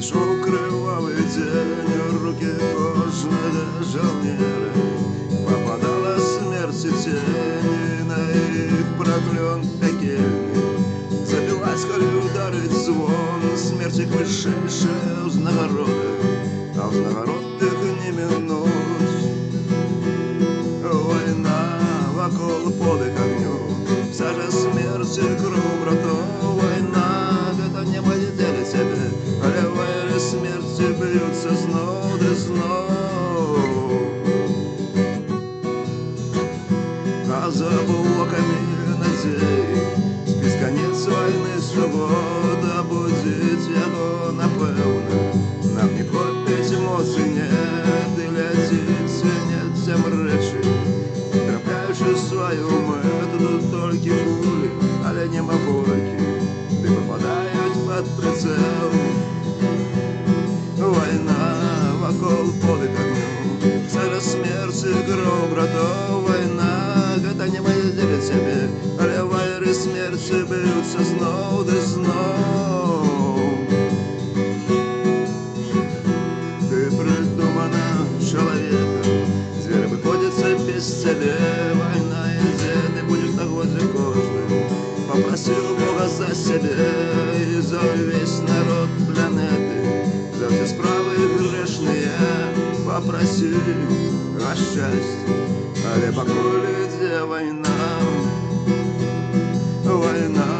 Прийшов кривавий день, руки кожного жовніри, попадала смерть и тени на их проклен пекельный. Забилась, коли ударит звон, смерть их вышедшая уж нагороды, а уж нагород их не минуть. Война вокол подых огню, вся же смерть и круг братов. Война, это не мои дели тебе, але войны смерти бьются знов да знов. А за блоками надей спіс конец войны свобода будет его напевно. Нам не хватить эмоций нет, и летит свинец всем речи, трапляючи свою методу тільки кулі, але нема бойки, де попадають под прицел. Война вокол подых огню, вся смерть и кровь братов. Война, это не мои дели тебе, але войны смерти бьются знов да знов. Ты придумана человеком, зверь выходится без тебя. Война идет, ты будешь такой для кожного. Попросил Бога за себя и за весь народ планеты, за все справы грешные попроси о счастье, але покуль где война. Война